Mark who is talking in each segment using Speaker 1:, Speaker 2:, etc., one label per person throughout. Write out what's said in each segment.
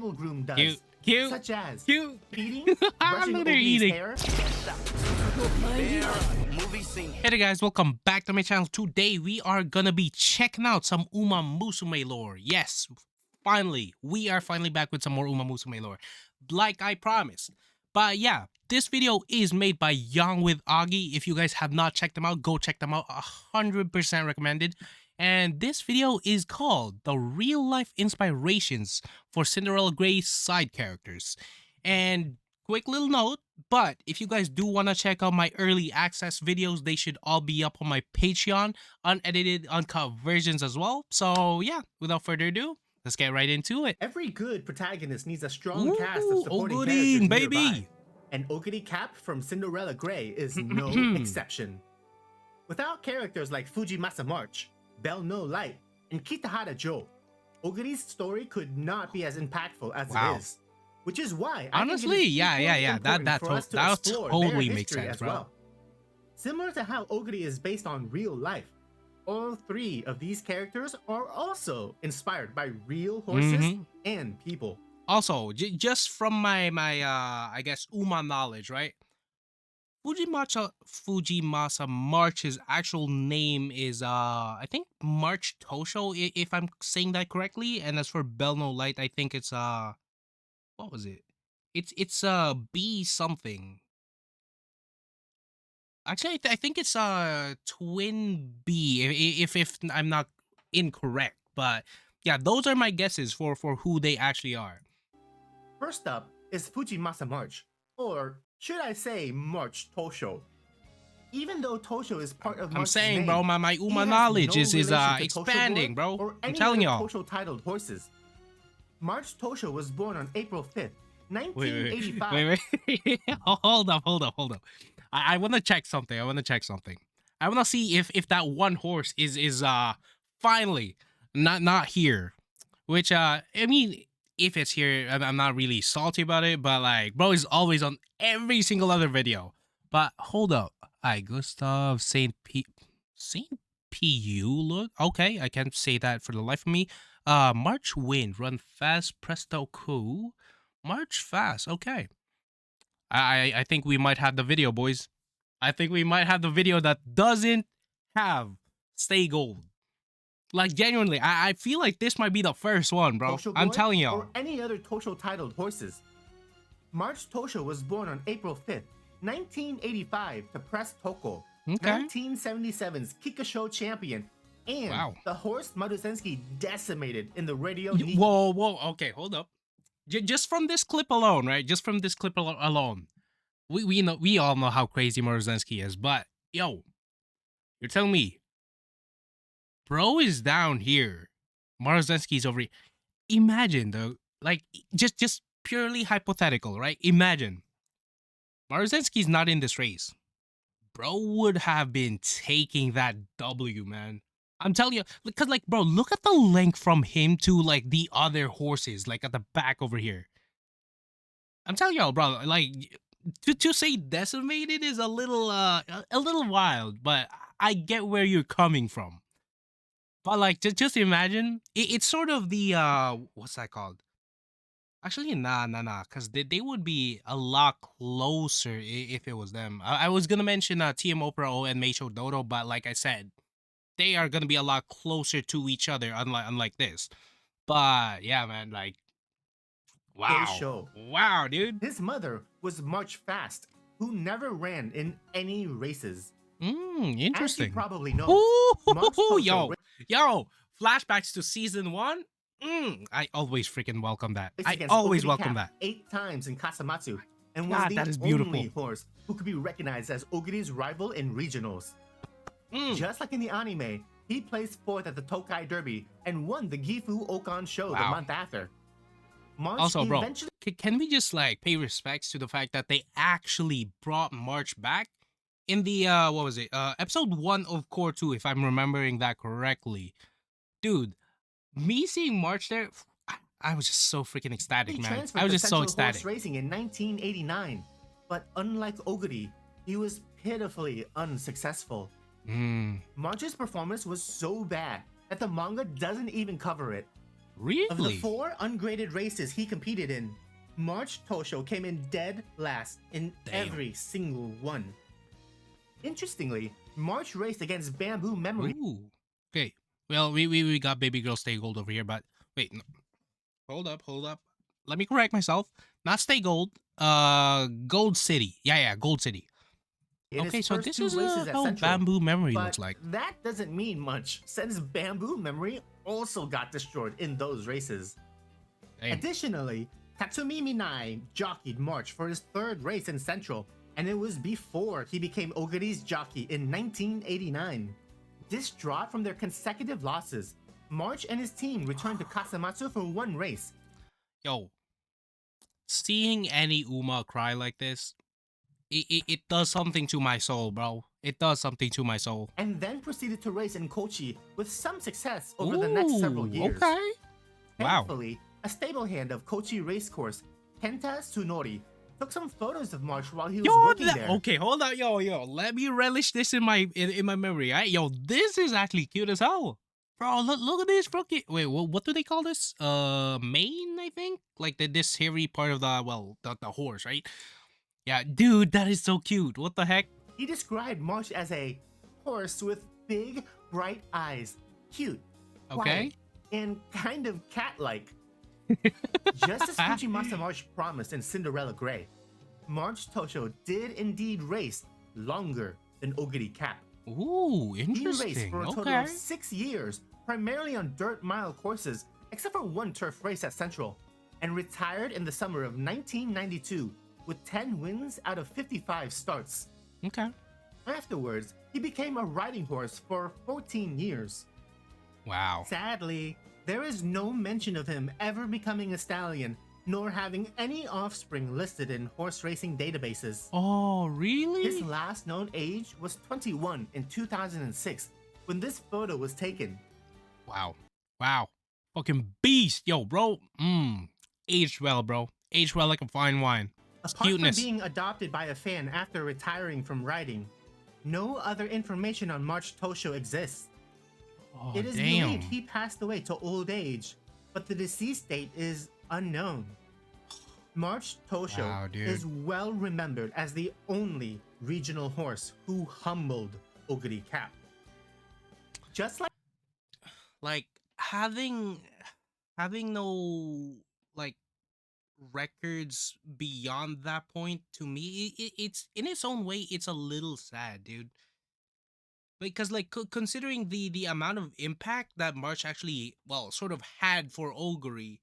Speaker 1: groom does,
Speaker 2: Cute.
Speaker 1: such as
Speaker 2: Cute.
Speaker 1: eating, brushing
Speaker 2: Look at her
Speaker 1: Oguri's
Speaker 2: eating.
Speaker 1: hair.
Speaker 2: Hey there guys, welcome back to my channel. Today we are gonna be checking out some Uma Musume lore. Yes, finally, we are finally back with some more Uma Musume lore, like I promised. But yeah, this video is made by Young with Augie. If you guys have not checked them out, go check them out. 100% recommended. And this video is called The Real Life Inspirations for Cinderella Gray Side Characters. And quick little note, but if you guys do want to check out my early access videos, they should all be up on my Patreon, unedited, uncut versions as well. So yeah, without further ado, let's get right into it.
Speaker 1: Every good protagonist needs a strong cast of supporting
Speaker 2: Oguri,
Speaker 1: characters
Speaker 2: baby.
Speaker 1: nearby. And Oguri Cap from Cinderella Gray is no exception. Without characters like Fujimasa March, Bell No Light, and Kitahara Joe, Oguri's story could not be as impactful as it is. Which is why
Speaker 2: honestly, that totally makes sense, bro.
Speaker 1: Well. Similar to how Oguri is based on real life, all three of these characters are also inspired by real horses and people.
Speaker 2: Also, just from my I guess Uma knowledge, right? Fujimasa March's actual name is I think March Tosho, if I'm saying that correctly. And as for Bell No Light, I think it's what was it? It's B something. Actually, I think it's twin B if I'm not incorrect. But yeah, those are my guesses for who they actually are.
Speaker 1: First up is Fujimasa March, or should I say March Tosho. Even though Tosho is part of March's name,
Speaker 2: bro, my Uma knowledge is expanding, bro. I'm telling y'all.
Speaker 1: Tosho titled horses. March Tosho was born on April 5th, 1985.
Speaker 2: Wait. Hold up. I want to check something. I want to see if that one horse is finally not here. Which I mean, if it's here, I'm not really salty about it. But like, bro is always on every single other video. But hold up, Gustav Saint Pu. Look, okay, I can't say that for the life of me. March Wind, Run Fast, Presto Coup. March Fast, okay. I think we might have the video, boys. I think we might have the video that doesn't have Stay Gold. Like, genuinely, I feel like this might be the first one, bro. I'm telling y'all.
Speaker 1: Or any other Tosho titled horses. March Tosho was born on April 5th, 1985 to Press Toko, 1977's Kikasho champion, and the horse Maruzensky decimated in the radio.
Speaker 2: Whoa, okay, hold up. Just from this clip alone, right? Just from this clip alone, we all know how crazy Maruzensky is. But yo, you're telling me, bro is down here, Maruzensky's over here. Imagine though, like just purely hypothetical, right? Imagine Maruzensky's not in this race. Bro would have been taking that W, man. I'm telling you, because like, bro, look at the length from him to like the other horses, like at the back over here. I'm telling y'all, bro, like to say decimated is a little wild, but I get where you're coming from. But like, just imagine, it's sort of the what's that called? Actually, nah, because they would be a lot closer if it was them. I was gonna mention TM Oprah and Meisho Dodo, but like I said, they are gonna be a lot closer to each other, unlike this. But yeah, man, like, wow, dude.
Speaker 1: His mother was March Fast, who never ran in any races.
Speaker 2: Interesting.
Speaker 1: As you probably know,
Speaker 2: yo, flashbacks to season 1. I always freaking welcome that. I always welcome that.
Speaker 1: 8 times in Kasamatsu, and was the only horse who could be recognized as Oguri's rival in regionals. Just like in the anime, he placed 4th at the Tokai Derby and won the Gifu Okan show the month after. March
Speaker 2: also, bro, can we just like pay respects to the fact that they actually brought March back in the what was it? Episode 1 of Core 2, if I'm remembering that correctly. Dude, me seeing March there, I was just so freaking ecstatic, man. I was just so ecstatic.
Speaker 1: Racing in 1989, but unlike Oguri, he was pitifully unsuccessful. March's performance was so bad that the manga doesn't even cover it.
Speaker 2: Really?
Speaker 1: Of the 4 ungraded races he competed in, March Tosho came in dead last in every single one. Interestingly, March raced against Bamboo Memory.
Speaker 2: Ooh. Okay. Well, we got baby girl Stay Gold over here, but wait, no. Hold up. Let me correct myself. Not Stay Gold. Gold City. Yeah, Gold City.
Speaker 1: In
Speaker 2: Okay,
Speaker 1: his
Speaker 2: so
Speaker 1: first
Speaker 2: this
Speaker 1: 2
Speaker 2: is
Speaker 1: races at
Speaker 2: how
Speaker 1: Central.
Speaker 2: Bamboo Memory
Speaker 1: But
Speaker 2: looks like.
Speaker 1: that doesn't mean much, since Bamboo Memory also got destroyed in those races.
Speaker 2: Damn.
Speaker 1: Additionally, Tatsumi Minai jockeyed March for his 3rd race in Central, and it was before he became Oguri's jockey in 1989. Distraught from their consecutive losses, March and his team returned to Kasamatsu for 1 race.
Speaker 2: Yo, seeing any Uma cry like this, it does something to my soul, bro. It does something to my soul.
Speaker 1: And then proceeded to race in Kochi with some success over the next several years.
Speaker 2: Okay. Wow.
Speaker 1: Thankfully, a stable hand of Kochi racecourse, Kenta Tsunori, took some photos of March while he was working there.
Speaker 2: Okay, hold on, yo. Let me relish this in my memory. Right? Yo, this is actually cute as hell, bro. Look at this fucking. Wait, what do they call this? Mane, I think. Like this hairy part of the horse, right? Yeah, dude, that is so cute. What the heck?
Speaker 1: He described March as a horse with big, bright eyes, cute, quiet, and kind of cat-like. Just as Fujimasa March promised in Cinderella Gray, March Tosho did indeed race longer than Oguri Cap.
Speaker 2: Ooh, interesting.
Speaker 1: He raced for a total of 6 years, primarily on dirt mile courses, except for 1 turf race at Central, and retired in the summer of 1992 with 10 wins out of 55 starts.
Speaker 2: Okay.
Speaker 1: Afterwards, he became a riding horse for 14 years.
Speaker 2: Wow.
Speaker 1: Sadly, there is no mention of him ever becoming a stallion, nor having any offspring listed in horse racing databases.
Speaker 2: Oh, really?
Speaker 1: His last known age was 21 in 2006, when this photo was taken.
Speaker 2: Wow. Fucking beast, yo, bro. Aged well, bro. Aged well like a fine wine.
Speaker 1: Apart from being adopted by a fan after retiring from riding, no other information on March Tosho exists.
Speaker 2: Oh,
Speaker 1: It is believed he passed away to old age, but the deceased date is unknown. March Tosho is well remembered as the only regional horse who humbled Oguri Cap. Just like
Speaker 2: having no like records beyond that point, to me it's in its own way it's a little sad, dude, because like considering the amount of impact that March actually sort of had for Oguri.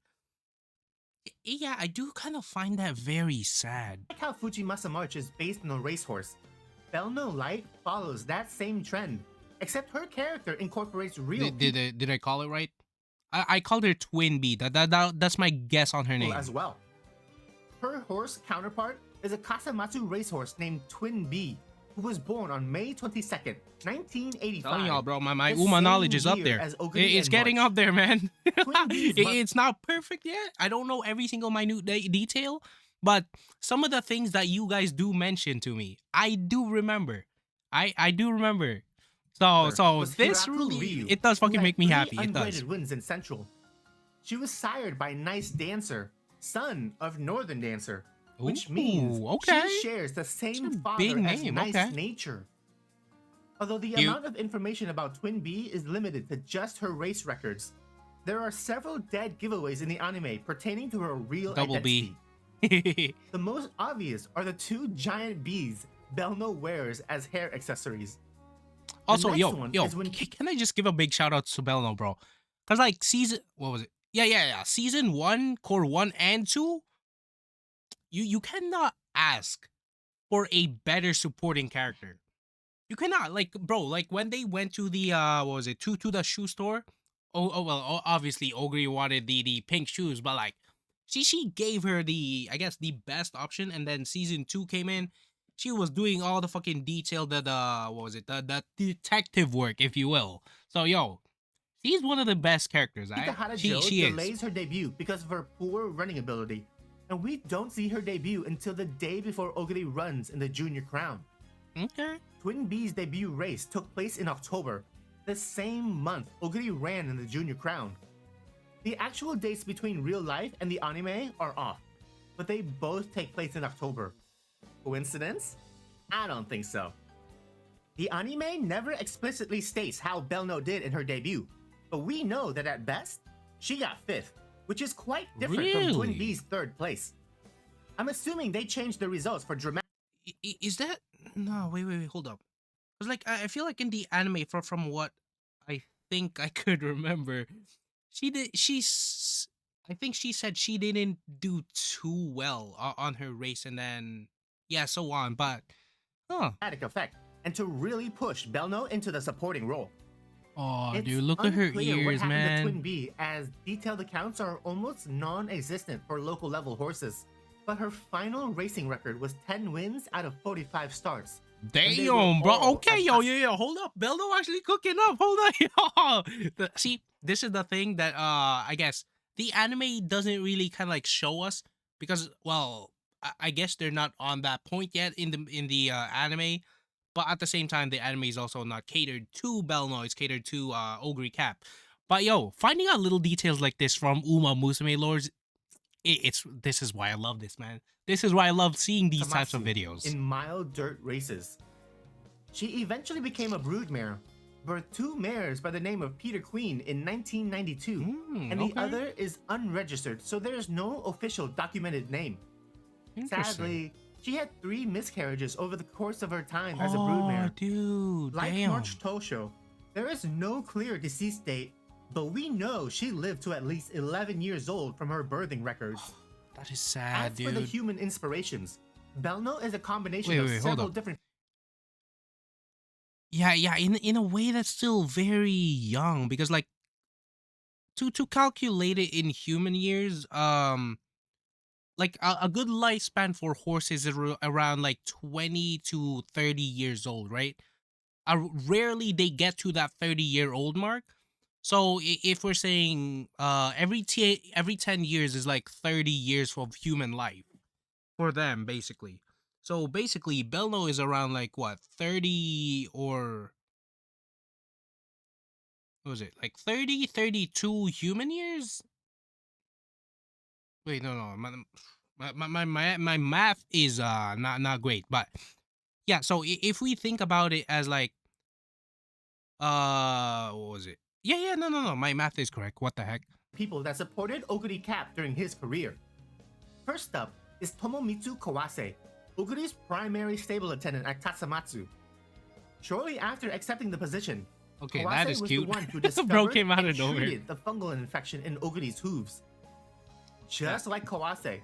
Speaker 2: Yeah, I do kind of find that very sad.
Speaker 1: Like how Fujimasa March is based on a racehorse, Bell No Light follows that same trend, except her character incorporates real
Speaker 2: Did I call it right? I called her Twin Bee. That's my guess on her name
Speaker 1: as well. Her horse counterpart is a Kasamatsu racehorse named Twin Bee, who was born on May 22nd, 1985.
Speaker 2: Telling y'all, bro, my Uma knowledge is up there. It's getting up there, man. It's not perfect yet. I don't know every single minute detail, but some of the things that you guys do mention to me, I do remember. I do remember. So this really, it does fucking make me happy. It does.
Speaker 1: Wins in Central. She was sired by Nice Dancer, son of Northern Dancer, which means she shares the same father as Nice Nature. Although the amount of information about Twin Bee is limited to just her race records, there are several dead giveaways in the anime pertaining to her real identity. The most obvious are the 2 giant bees Belno wears as hair accessories.
Speaker 2: Also, can I just give a big shout out to Belno, bro? Cause like what was it? Yeah. Season 1, core 1 and 2. You cannot ask for a better supporting character. You cannot, like, bro, like when they went to the to the shoe store. Obviously Oguri wanted the pink shoes, but like she gave her the, I guess, the best option, and then season 2 came in. She was doing all the fucking detailed the detective work, if you will. So she's one of the best characters. She
Speaker 1: delays her debut because of her poor running ability, and we don't see her debut until the day before Oguri runs in the Junior Crown.
Speaker 2: Okay.
Speaker 1: Twin Bee's debut race took place in October, the same month Oguri ran in the Junior Crown. The actual dates between real life and the anime are off, but they both take place in October. Coincidence? I don't think so. The anime never explicitly states how Belno did in her debut, but we know that at best, she got 5th, which is quite different from Twin
Speaker 2: Really?
Speaker 1: B's 3rd place. I'm assuming they changed the results for dramatic.
Speaker 2: Is that no? Wait, hold up. Cause like I feel like in the anime, from what I think I could remember, she did. I think she said she didn't do too well on her race, and then yeah, so on. But huh?
Speaker 1: Effect and to really push Belno into the supporting role.
Speaker 2: Oh,
Speaker 1: It's
Speaker 2: dude, look at her
Speaker 1: unclear what
Speaker 2: ears,
Speaker 1: happened to Twin
Speaker 2: man.
Speaker 1: B, as detailed accounts are almost non-existent for local level horses. But her final racing record was 10 wins out of 45 starts. they were
Speaker 2: Damn, bro.
Speaker 1: all
Speaker 2: Okay,
Speaker 1: at
Speaker 2: yo, yeah. Hold up, Bello actually cooking up. Hold on, yo. See, this is the thing that I guess the anime doesn't really kind of like show us because, well, I guess they're not on that point yet in the anime. But at the same time, the anime is also not catered to Belno. It's catered to Ogre Cap. But yo, finding out little details like this from Uma Musume Lords, it's this is why I love this, man. This is why I love seeing these types of
Speaker 1: Tamatsu
Speaker 2: videos.
Speaker 1: in mild dirt races. She eventually became a broodmare, birthed 2 mares by the name of Peter Queen in 1992, and the
Speaker 2: Okay.
Speaker 1: other is unregistered, so there's no official documented name.
Speaker 2: Interesting.
Speaker 1: Sadly, she had 3 miscarriages over the course of her time as a
Speaker 2: Oh,
Speaker 1: broodmare.
Speaker 2: dude,
Speaker 1: Like
Speaker 2: damn.
Speaker 1: March Tosho, there is no clear deceased date, but we know she lived to at least 11 years old from her birthing records.
Speaker 2: That is sad,
Speaker 1: As
Speaker 2: dude.
Speaker 1: for the human inspirations, Belno is a combination
Speaker 2: Wait,
Speaker 1: of
Speaker 2: hold
Speaker 1: several
Speaker 2: up.
Speaker 1: different.
Speaker 2: Yeah, in a way that's still very young because like to calculate it in human years, like a good lifespan for horses is around like 20 to 30 years old, right? Rarely they get to that 30-year-old mark. So if we're saying every 10 years is like 30 years of human life for them basically. So basically Belno is around like what 30 or what was it? Like 30, 32 human years? Wait, no. My math is not great, but yeah, so if we think about it as like what was it? Yeah, no. My math is correct. What the heck?
Speaker 1: People that supported Oguri Cap during his career. First up is Tomomitsu Kawase, Oguri's primary stable attendant at Tatsumatsu. Shortly after accepting the position,
Speaker 2: Okay,
Speaker 1: Kawase
Speaker 2: that is
Speaker 1: was
Speaker 2: cute.
Speaker 1: the one who
Speaker 2: Bro
Speaker 1: discovered
Speaker 2: came out
Speaker 1: and
Speaker 2: of nowhere.
Speaker 1: treated the fungal infection in Oguri's hooves. Just like Kawase,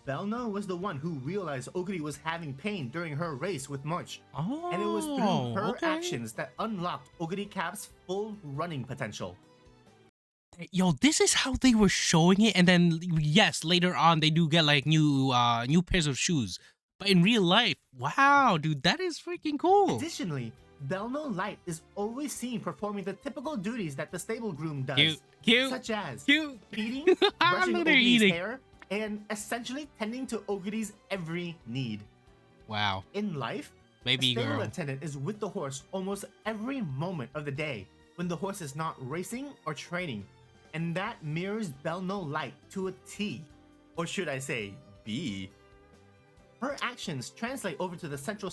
Speaker 1: Belno was the one who realized Oguri was having pain during her race with March,
Speaker 2: Oh,
Speaker 1: and it was through her
Speaker 2: okay.
Speaker 1: actions that unlocked Oguri Cap's full running potential.
Speaker 2: Yo, this is how they were showing it, and then yes, later on they do get like new pairs of shoes. But in real life, wow, dude, that is freaking cool.
Speaker 1: Additionally, Belno Light is always seen performing the typical duties that the stable groom does,
Speaker 2: Cute.
Speaker 1: such as
Speaker 2: Cute.
Speaker 1: feeding, brushing
Speaker 2: Look at her
Speaker 1: Oguri's
Speaker 2: eating.
Speaker 1: hair, and essentially tending to Oguri's every need.
Speaker 2: Wow,
Speaker 1: In life,
Speaker 2: baby
Speaker 1: a stable
Speaker 2: girl.
Speaker 1: attendant is with the horse almost every moment of the day when the horse is not racing or training, and that mirrors Belno Light to a T, or should I say B. Her actions translate over to the central.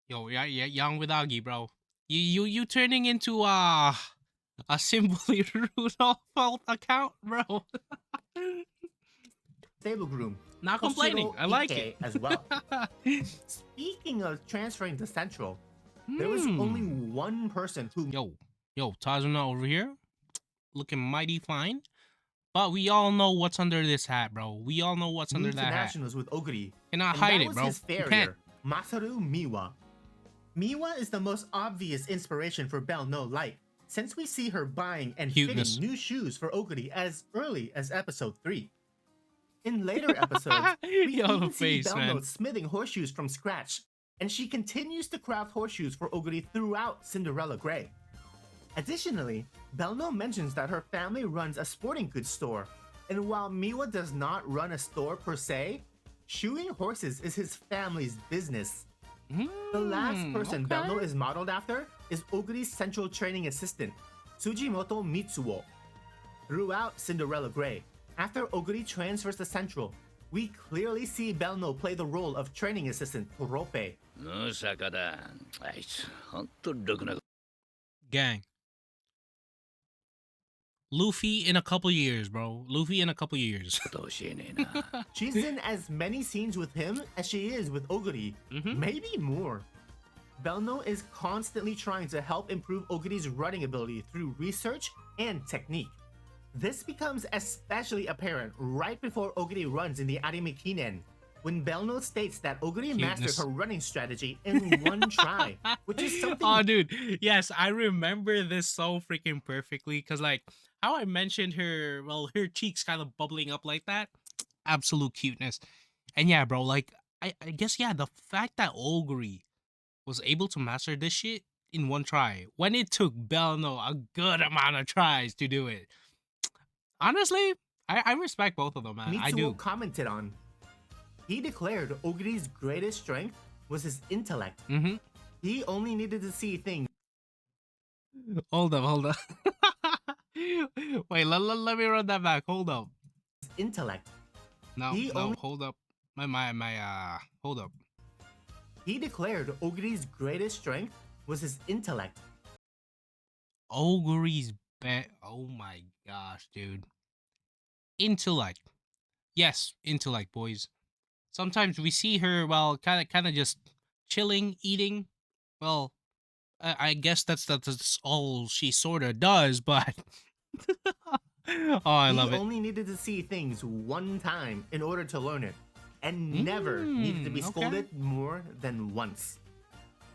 Speaker 2: Yo, yeah, young with Augie, bro. You turning into a Simply Rudolph account, bro.
Speaker 1: Stable groom.
Speaker 2: Not complaining.
Speaker 1: Hoshiro
Speaker 2: I like
Speaker 1: Ike
Speaker 2: it
Speaker 1: as well. Speaking of transferring to Central, there was only one person who
Speaker 2: Yo, Tazuna over here, looking mighty fine. But we all know what's under this hat, bro. We all know what's under
Speaker 1: moved to
Speaker 2: that hat.
Speaker 1: nationals with Oguri.
Speaker 2: Cannot
Speaker 1: And
Speaker 2: hide
Speaker 1: that
Speaker 2: it,
Speaker 1: was
Speaker 2: bro.
Speaker 1: his
Speaker 2: You can't.
Speaker 1: farrier, Masaru Miwa. Miwa is the most obvious inspiration for Belno Light, since we see her buying and
Speaker 2: Cuteness.
Speaker 1: fitting new shoes for Oguri as early as episode 3. In later episodes, we
Speaker 2: Yo,
Speaker 1: even see
Speaker 2: face,
Speaker 1: Belno
Speaker 2: man.
Speaker 1: smithing horseshoes from scratch, and she continues to craft horseshoes for Oguri throughout Cinderella Gray. Additionally, Belno mentions that her family runs a sporting goods store, and while Miwa does not run a store per se, shoeing horses is his family's business. The last person Belno is modeled after is Oguri's central training assistant, Tsujimoto Mitsuo. Throughout Cinderella Gray, after Oguri transfers to Central, we clearly see Belno play the role of training assistant Torope.
Speaker 3: 野坂だ。あいつ、ほんとろくなこ
Speaker 2: Gang. Luffy in a couple years, bro. Luffy in a couple years.
Speaker 3: と教えねえな。
Speaker 1: She's in as many scenes with him as she is with Oguri, maybe more. Belno is constantly trying to help improve Oguri's running ability through research and technique. This becomes especially apparent right before Oguri runs in the Anime Kinen, when Belno states that Oguri mastered her running strategy in one try, which is something.
Speaker 2: Oh, dude. Yes, I remember this so freaking perfectly. Because, like, how I mentioned her, well, her cheeks kind of bubbling up like that. Absolute cuteness. And yeah, bro, like, I guess, yeah, the fact that Oguri was able to master this shit in one try, when it took Belno a good amount of tries to do it. Honestly, I respect both of them, man. I do.
Speaker 1: Mitsuo commented on. He declared Oguri's greatest strength was his intellect. He only needed to see things.
Speaker 2: Hold up. Wait, let me run that back. Hold up.
Speaker 1: Intellect.
Speaker 2: No, hold up. Hold up.
Speaker 1: He declared Oguri's greatest strength was his intellect.
Speaker 2: Oguri's oh my gosh, dude. Intellect. Yes, intellect, boys. Sometimes we see her, well, kind of just chilling, eating. Well, I guess that's all she sort of does, but oh, I love it.
Speaker 1: He only needed to see things one time in order to learn it, and never needed to be scolded more than once.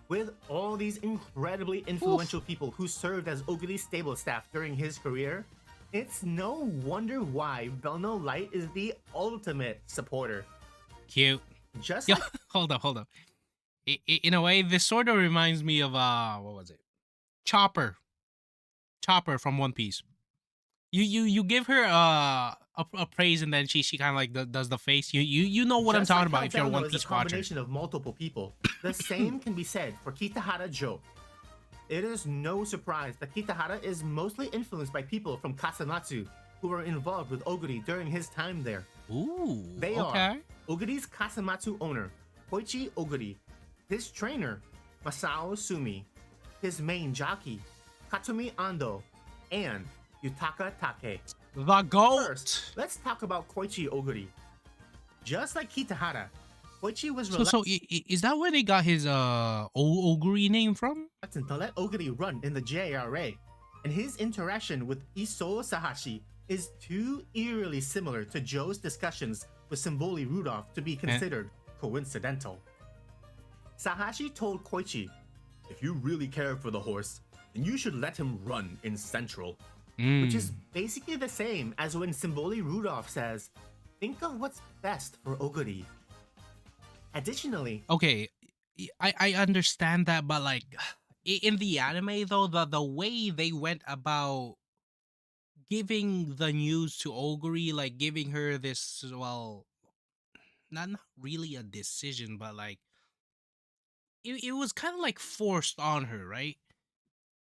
Speaker 1: With all these incredibly influential people who served as Oguri's stable staff during his career, it's no wonder why Belno Light is the ultimate supporter.
Speaker 2: Cute.
Speaker 1: Just
Speaker 2: Yo,
Speaker 1: like
Speaker 2: hold up. In a way, this sort of reminds me of what was it? Chopper from One Piece. You give her a praise, and then she kind of like does the face. You know what I'm talking about if you're a One Piece
Speaker 1: watcher. It's a combination of multiple people. The same can be said for Kitahara Joe. It is no surprise that Kitahara is mostly influenced by people from Kasamatsu who were involved with Oguri during his time there.
Speaker 2: Ooh,
Speaker 1: they are Oguri's Kasamatsu owner, Koichi Oguri, his trainer, Masao Sumi, his main jockey, Katsumi Ando, and Yutaka Take.
Speaker 2: The GOAT!
Speaker 1: First, let's talk about Koichi Oguri. Just like Kitahara, Koichi was
Speaker 2: so is that where they got his Oguri name from?
Speaker 1: To let Oguri run in the JRA, and his interaction with Iso Sahashi is too eerily similar to Joe's discussions with Symboli Rudolph to be considered coincidental. Sahashi told Koichi, "If you really care for the horse, then you should let him run in Central." Which is basically the same as when Symboli Rudolph says, "Think of what's best for Oguri." Additionally,
Speaker 2: okay, I understand that, but like in the anime though, the way they went about giving the news to Oguri, like giving her this, well, not really a decision, but like it was kind of like forced on her, right?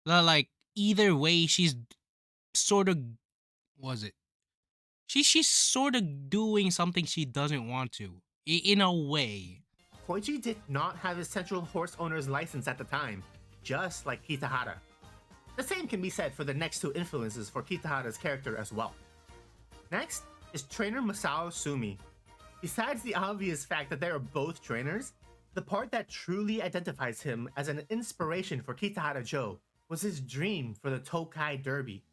Speaker 2: Like either way, she's sort of she's sort of doing something she doesn't want to, in a way.
Speaker 1: Koichi did not have his Central Horse Owner's license at the time, just like Kitahara. The same can be said for the next two influences for Kitahara's character as well. Next is trainer Masao Sumi. Besides the obvious fact that they are both trainers, the part that truly identifies him as an inspiration for Kitahara Joe was his dream for the Tokai Derby.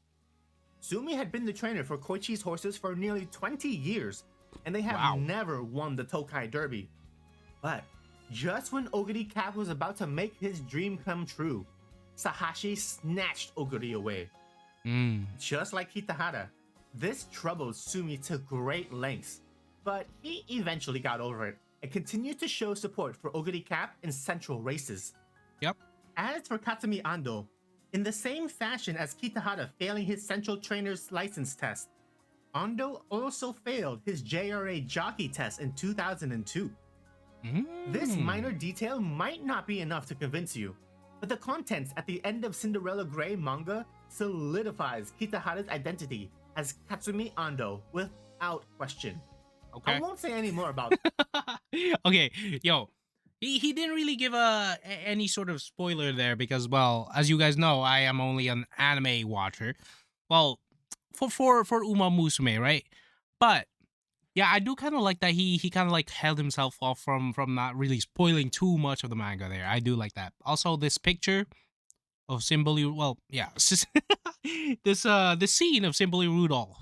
Speaker 1: Sumi had been the trainer for Koichi's horses for nearly 20 years, and they have never won the Tokai Derby. But just when Oguri Cap was about to make his dream come true, Sahashi snatched Oguri away. Just like Kitahara, this troubled Sumi to great lengths, but he eventually got over it and continued to show support for Oguri Cap in Central races.
Speaker 2: Yep.
Speaker 1: As for Katsumi Ando, in the same fashion as Kitahara failing his Central Trainer's license test, Ando also failed his JRA jockey test in 2002. This minor detail might not be enough to convince you, but the contents at the end of Cinderella Gray manga solidifies Kitahara's identity as Katsumi Ando without question.
Speaker 2: Okay.
Speaker 1: I won't say any more about
Speaker 2: Okay, yo, he didn't really give any sort of spoiler there because, well, as you guys know, I am only an anime watcher. Well, for Uma Musume, right? But yeah, I do kind of like that he kind of like held himself off from not really spoiling too much of the manga there. I do like that. Also, this picture of Simply, well, yeah, this scene of Simply Rudolph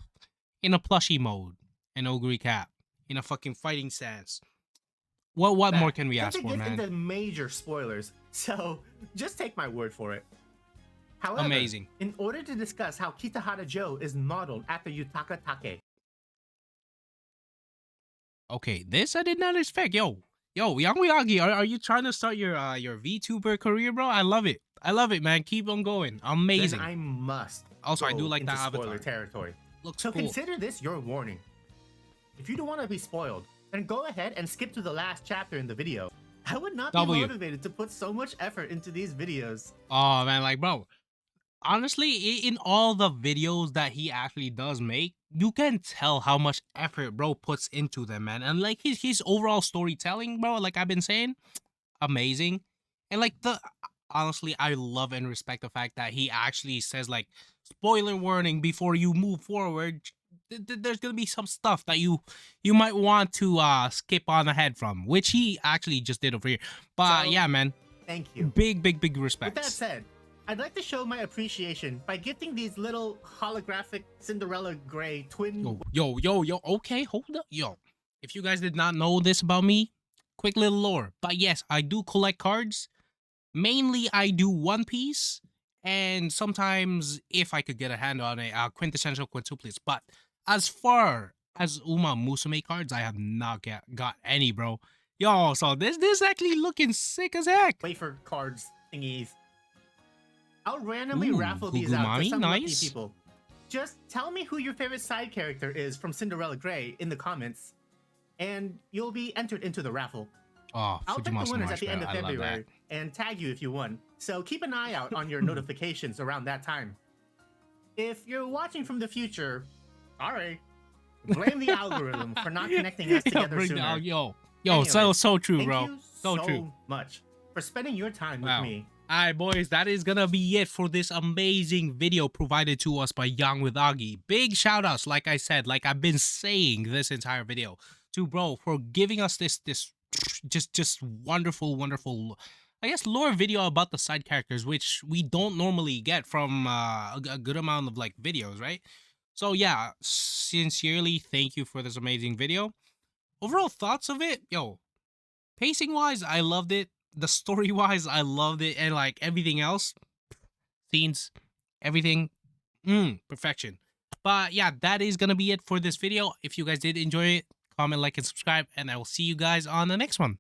Speaker 2: in a plushie mode, an ogre cap, in a fucking fighting stance. What more
Speaker 1: that.
Speaker 2: can we
Speaker 1: Not
Speaker 2: ask
Speaker 1: to
Speaker 2: for,
Speaker 1: get
Speaker 2: man?
Speaker 1: into major spoilers, so just take my word for it. However,
Speaker 2: Amazing.
Speaker 1: in order to discuss how Kitahara Joe is modeled after Yutaka Take,
Speaker 2: Okay, this I did not expect. Yo, Young Miyagi, are you trying to start your VTuber career, bro? I love it. I love it, man. Keep on going. Amazing.
Speaker 1: then I must
Speaker 2: Also, I do
Speaker 1: go
Speaker 2: like
Speaker 1: into
Speaker 2: that
Speaker 1: spoiler
Speaker 2: avatar.
Speaker 1: territory.
Speaker 2: Looks
Speaker 1: So
Speaker 2: cool.
Speaker 1: consider this your warning. If you don't want to be spoiled, then go ahead and skip to the last chapter in the video. I would not be
Speaker 2: W.
Speaker 1: motivated to put so much effort into these videos.
Speaker 2: Oh man, like bro, honestly, in all the videos that he actually does make, you can tell how much effort bro puts into them, man. And like his overall storytelling, bro, like I've been saying, amazing. And like the honestly, I love and respect the fact that he actually says like spoiler warning before you move forward. There's gonna be some stuff that you might want to skip on ahead from, which he actually just did over here. But
Speaker 1: So,
Speaker 2: yeah, man,
Speaker 1: Thank you.
Speaker 2: big
Speaker 1: With that
Speaker 2: respects.
Speaker 1: said, I'd like to show my appreciation by gifting these little holographic Cinderella Gray twin.
Speaker 2: Yo. Okay, hold up. Yo, if you guys did not know this about me, quick little lore. But yes, I do collect cards. Mainly, I do One Piece. And sometimes, if I could get a hand on a quintessential quintuplets. But as far as Uma Musume cards, I have not got any, bro. Yo, so this actually looking sick as heck.
Speaker 1: Wafer cards thingies. I'll randomly
Speaker 2: Ooh,
Speaker 1: raffle these out to
Speaker 2: Hugumami,
Speaker 1: some lucky
Speaker 2: nice.
Speaker 1: people. Just tell me who your favorite side character is from Cinderella Gray in the comments, and you'll be entered into the raffle.
Speaker 2: Oh,
Speaker 1: I'll pick the
Speaker 2: Fujimasa
Speaker 1: winners at the end of
Speaker 2: Marshmallow, I love
Speaker 1: February
Speaker 2: that.
Speaker 1: and tag you if you won, so keep an eye out on your notifications around that time. If you're watching from the future, sorry. Blame the algorithm for not connecting us together
Speaker 2: Bring
Speaker 1: sooner.
Speaker 2: down, yo,
Speaker 1: Anyways,
Speaker 2: so true,
Speaker 1: Thank
Speaker 2: bro.
Speaker 1: you
Speaker 2: So
Speaker 1: so
Speaker 2: true.
Speaker 1: much for spending your time
Speaker 2: Wow.
Speaker 1: with me.
Speaker 2: Alright, boys, that is gonna be it for this amazing video provided to us by Young with Agi. Big shout outs, like I said, like I've been saying this entire video, to bro for giving us this just wonderful, I guess lore video about the side characters, which we don't normally get from a good amount of like videos, right? So yeah, sincerely thank you for this amazing video. Overall thoughts of it, yo, pacing wise, I loved it. The story wise, I loved it, and like everything else, scenes, everything, perfection. But yeah, that is gonna be it for this video. If you guys did enjoy it, comment, like, and subscribe, and I will see you guys on the next one.